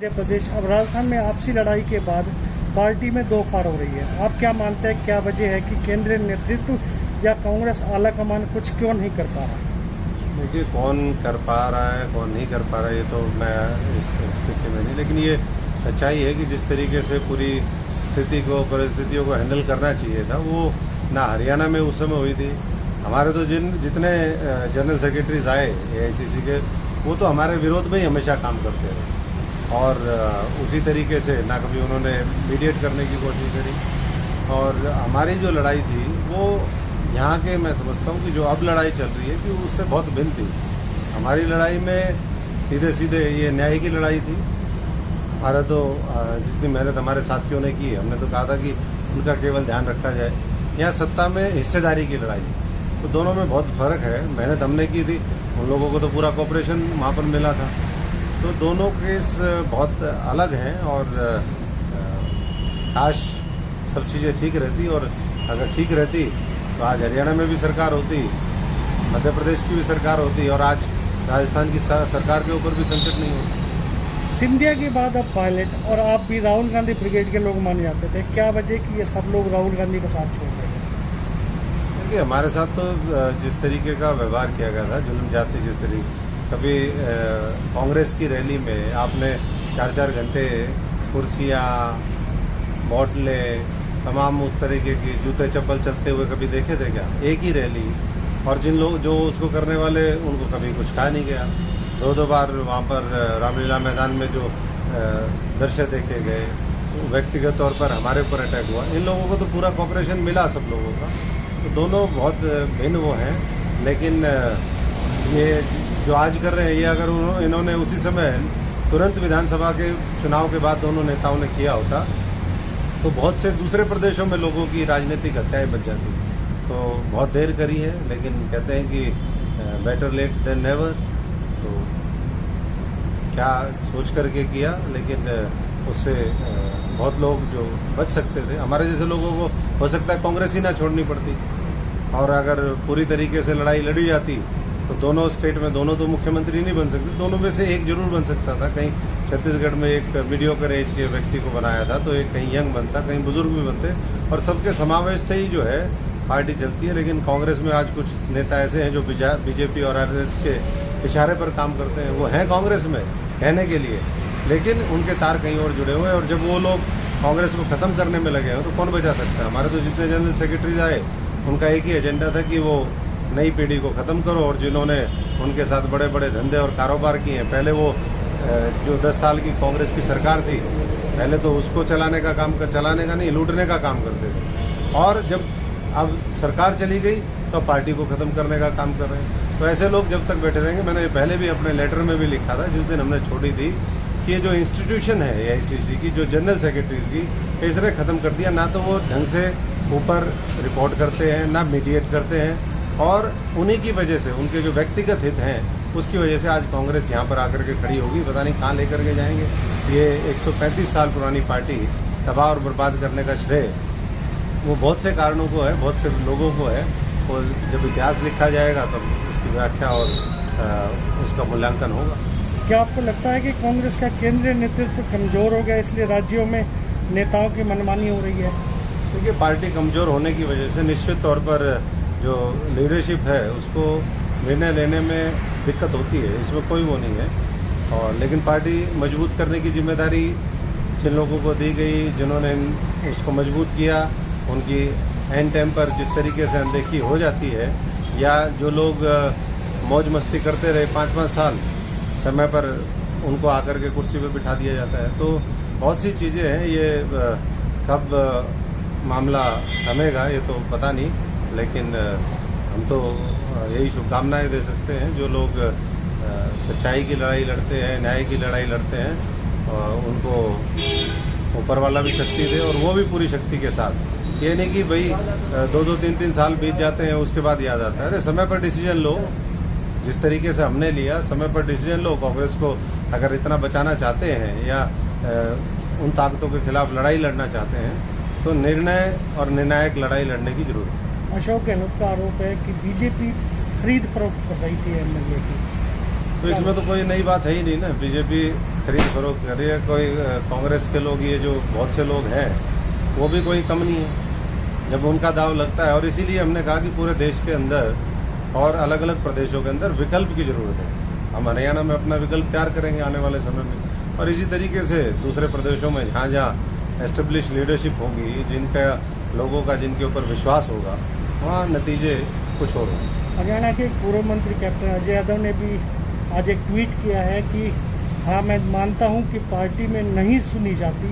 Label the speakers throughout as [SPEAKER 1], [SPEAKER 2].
[SPEAKER 1] मध्य प्रदेश। अब राजस्थान में आपसी लड़ाई के बाद पार्टी में दो फाड़ हो रही है। आप क्या मानते हैं, क्या वजह है कि केंद्रीय नेतृत्व या कांग्रेस आला कमान कुछ क्यों नहीं कर पा रहा?
[SPEAKER 2] देखिए, कौन कर पा रहा है कौन नहीं कर पा रहा है ये तो मैं इस स्थिति में नहीं, लेकिन ये सच्चाई है कि जिस तरीके से पूरी स्थिति को परिस्थितियों को हैंडल करना चाहिए था वो ना हरियाणा में उस समय हुई थी। हमारे तो जितने जनरल सेक्रेटरीज आए एआईसीसी के, वो तो हमारे विरोध में ही हमेशा काम करते रहे और उसी तरीके से ना कभी उन्होंने मीडिएट करने की कोशिश करी। और हमारी जो लड़ाई थी वो यहाँ के, मैं समझता हूँ कि जो अब लड़ाई चल रही है कि उससे बहुत भिन्न थी। हमारी लड़ाई में सीधे सीधे ये न्याय की लड़ाई थी। हमारा तो जितनी मेहनत हमारे साथियों ने की, हमने तो कहा था कि उनका केवल ध्यान रखा जाए। यहाँ सत्ता में हिस्सेदारी की लड़ाई, तो दोनों में बहुत फ़र्क है। मेहनत हमने की थी, उन लोगों को तो पूरा कोऑपरेशन वहाँ पर मिला था। तो दोनों केस बहुत अलग हैं और काश सब चीज़ें ठीक रहती, और अगर ठीक रहती तो आज हरियाणा में भी सरकार होती, मध्य प्रदेश की भी सरकार होती और आज राजस्थान की सरकार के ऊपर भी संकट नहीं होता।
[SPEAKER 1] सिंधिया के बाद अब पायलट और आप भी राहुल गांधी ब्रिगेड के लोग माने जाते थे, क्या वजह कि ये सब लोग राहुल गांधी का साथ छोड़ रहे हैं?
[SPEAKER 2] देखिए, हमारे साथ तो जिस तरीके का व्यवहार किया गया था, जुल्म जाति जिस तरीके, कभी कांग्रेस की रैली में आपने 4-4 घंटे कुर्सियाँ, बोतलें, तमाम उस तरीके की जूते चप्पल चलते हुए कभी देखे थे क्या? एक ही रैली, और जिन लोग जो उसको करने वाले उनको कभी कुछ कहा नहीं गया। 2-2 बार वहाँ पर रामलीला मैदान में जो दृश्य देखे गए, व्यक्तिगत तौर पर हमारे ऊपर अटैक हुआ। इन लोगों को तो पूरा कॉपरेशन मिला सब लोगों का, तो दोनों बहुत भिन्न वो हैं। लेकिन ये जो आज कर रहे हैं, ये अगर इन्होंने उसी समय तुरंत विधानसभा के चुनाव के बाद दोनों नेताओं ने किया होता तो बहुत से दूसरे प्रदेशों में लोगों की राजनीतिक हत्याएं बच जाती। तो बहुत देर करी है, लेकिन कहते हैं कि बेटर लेट देन नेवर। तो क्या सोच करके किया, लेकिन उससे बहुत लोग जो बच सकते थे, हमारे जैसे लोगों को हो सकता है कांग्रेस ही ना छोड़नी पड़ती, और अगर पूरी तरीके से लड़ाई लड़ी जाती तो दोनों स्टेट में दोनों तो मुख्यमंत्री नहीं बन सकते, दोनों में से एक जरूर बन सकता था। कहीं छत्तीसगढ़ में एक मीडियोकर एज के व्यक्ति को बनाया था तो एक कहीं यंग बनता, कहीं बुजुर्ग भी बनते, और सबके समावेश से ही जो है पार्टी चलती है। लेकिन कांग्रेस में आज कुछ नेता ऐसे हैं जो बीजेपी और आरएसएस के इशारे पर काम करते हैं। वो हैं कांग्रेस में कहने के लिए, लेकिन उनके तार कहीं और जुड़े हुए हैं, और जब वो लोग कांग्रेस को ख़त्म करने में लगे हैं तो कौन बचा सकता है? हमारे तो जितने जनरल सेक्रेटरीज आए उनका एक ही एजेंडा था कि वो नई पीढ़ी को ख़त्म करो, और जिन्होंने उनके साथ बड़े बड़े धंधे और कारोबार किए हैं, पहले वो जो 10 साल की कांग्रेस की सरकार थी, पहले तो उसको चलाने का नहीं, लूटने का काम करते थे, और जब अब सरकार चली गई तो पार्टी को ख़त्म करने का काम कर रहे हैं। तो ऐसे लोग जब तक बैठे रहेंगे, मैंने पहले भी अपने लेटर में भी लिखा था जिस दिन हमने छोड़ी थी, कि ये जो इंस्टीट्यूशन है एआईसीसी की, जो जनरल सेक्रेटरीज की, इसने ख़त्म कर दिया। ना तो वो ढंग से ऊपर रिपोर्ट करते हैं, ना मीडिएट करते हैं, और उन्हीं की वजह से, उनके जो व्यक्तिगत हित हैं उसकी वजह से आज कांग्रेस यहाँ पर आकर के खड़ी होगी। पता नहीं कहाँ लेकर के जाएंगे। ये 135 साल पुरानी पार्टी तबाह और बर्बाद करने का श्रेय वो बहुत से कारणों को है, बहुत से लोगों को है, और जब इतिहास लिखा जाएगा तब उसकी व्याख्या और उसका मूल्यांकन होगा।
[SPEAKER 1] क्या आपको लगता है कि कांग्रेस का केंद्रीय नेतृत्व कमज़ोर हो गया, इसलिए राज्यों में नेताओं की मनमानी हो रही है?
[SPEAKER 2] देखिए, पार्टी कमज़ोर होने की वजह से निश्चित तौर पर जो लीडरशिप है उसको निर्णय लेने में दिक्कत होती है, इसमें कोई वो नहीं है। और लेकिन पार्टी मजबूत करने की जिम्मेदारी जिन लोगों को दी गई, जिन्होंने उसको मजबूत किया, उनकी एंड टाइम पर जिस तरीके से अनदेखी हो जाती है, या जो लोग मौज मस्ती करते रहे 5-5 साल, समय पर उनको आकर के कुर्सी पर बिठा दिया जाता है। तो बहुत सी चीज़ें हैं, ये कब मामला थमेगा ये तो पता नहीं, लेकिन हम तो यही शुभकामनाएं दे सकते हैं। जो लोग सच्चाई की लड़ाई लड़ते हैं, न्याय की लड़ाई लड़ते हैं, उनको ऊपर वाला भी शक्ति दे, और वो भी पूरी शक्ति के साथ। ये नहीं कि भाई 2-2, 3-3 साल बीत जाते हैं उसके बाद याद आता है। अरे समय पर डिसीजन लो, जिस तरीके से हमने लिया, समय पर डिसीजन लो। कांग्रेस को अगर इतना बचाना चाहते हैं या उन ताकतों के खिलाफ लड़ाई लड़ना चाहते हैं तो निर्णय और निर्णायक लड़ाई लड़ने की जरूरत है।
[SPEAKER 1] अशोक गहलोत का आरोप है कि बीजेपी खरीद फरोख्त कर रही थी एमएलए की।
[SPEAKER 2] तो इसमें तो कोई नई बात है ही नहीं ना। बीजेपी खरीद फरोख्त कर रही है, कोई कांग्रेस के लोग, ये जो बहुत से लोग हैं वो भी कोई कम नहीं है जब उनका दाव लगता है। और इसीलिए हमने कहा कि पूरे देश के अंदर और अलग अलग प्रदेशों के अंदर विकल्प की ज़रूरत है। हम हरियाणा में अपना विकल्प तैयार करेंगे आने वाले समय में, और इसी तरीके से दूसरे प्रदेशों में जहाँ जहाँ एस्टेब्लिश लीडरशिप होगी, जिनका लोगों का जिनके ऊपर विश्वास होगा, वहाँ नतीजे कुछ और होंगे।
[SPEAKER 1] हरियाणा के पूर्व मंत्री कैप्टन अजय यादव ने भी आज एक ट्वीट किया है कि हाँ, मैं मानता हूँ कि पार्टी में नहीं सुनी जाती,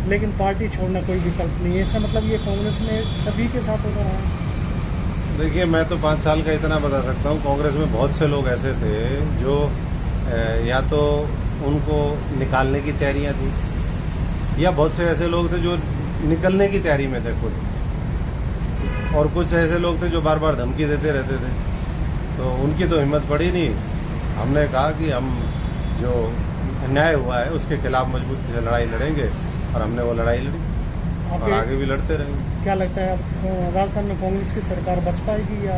[SPEAKER 1] लेकिन पार्टी छोड़ना कोई विकल्प नहीं है। ऐसा मतलब ये कांग्रेस में सभी के साथ होता रहा है।
[SPEAKER 2] देखिए, मैं तो 5 साल का इतना बता सकता हूँ, कांग्रेस में बहुत से लोग ऐसे थे जो या तो उनको निकालने की तैयारियाँ थी, या बहुत से ऐसे लोग थे जो निकलने की तैयारी में थे खुद, और कुछ ऐसे लोग थे जो बार बार धमकी देते रहते थे। तो उनकी तो हिम्मत पड़ी नहीं। हमने कहा कि हम जो अन्याय हुआ है उसके खिलाफ मजबूती से लड़ाई लड़ेंगे, और हमने वो लड़ाई लड़ी और आगे भी लड़ते रहेंगे।
[SPEAKER 1] क्या लगता है अब राजस्थान में कांग्रेस की सरकार बच पाएगी या?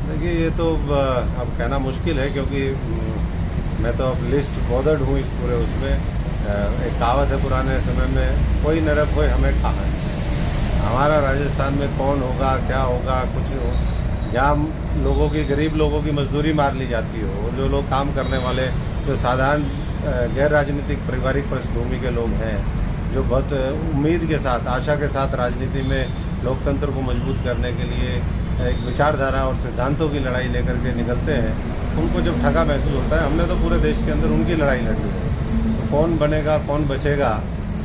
[SPEAKER 2] देखिए, ये तो अब कहना मुश्किल है, क्योंकि मैं तो अब लिस्ट बॉर्डर्ड हूँ इस पूरे उसमें। एक कहावत है पुराने समय में, कोई न रब कोई हमें खा है। हमारा राजस्थान में कौन होगा, क्या होगा, कुछ हो, जहाँ लोगों की, गरीब लोगों की मजदूरी मार ली जाती हो, जो लोग काम करने वाले, जो साधारण गैर राजनीतिक पारिवारिक पृष्ठभूमि के लोग हैं, जो बहुत उम्मीद के साथ, आशा के साथ राजनीति में लोकतंत्र को मजबूत करने के लिए एक विचारधारा और सिद्धांतों की लड़ाई लेकर के निकलते हैं, उनको जब ठगा महसूस होता है। हमने तो पूरे देश के अंदर उनकी लड़ाई लड़ी है। तो कौन बनेगा, कौन बचेगा,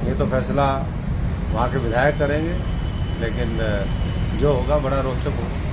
[SPEAKER 2] ये तो फैसला वहाँ के विधायक करेंगे, लेकिन जो होगा बड़ा रोचक होगा।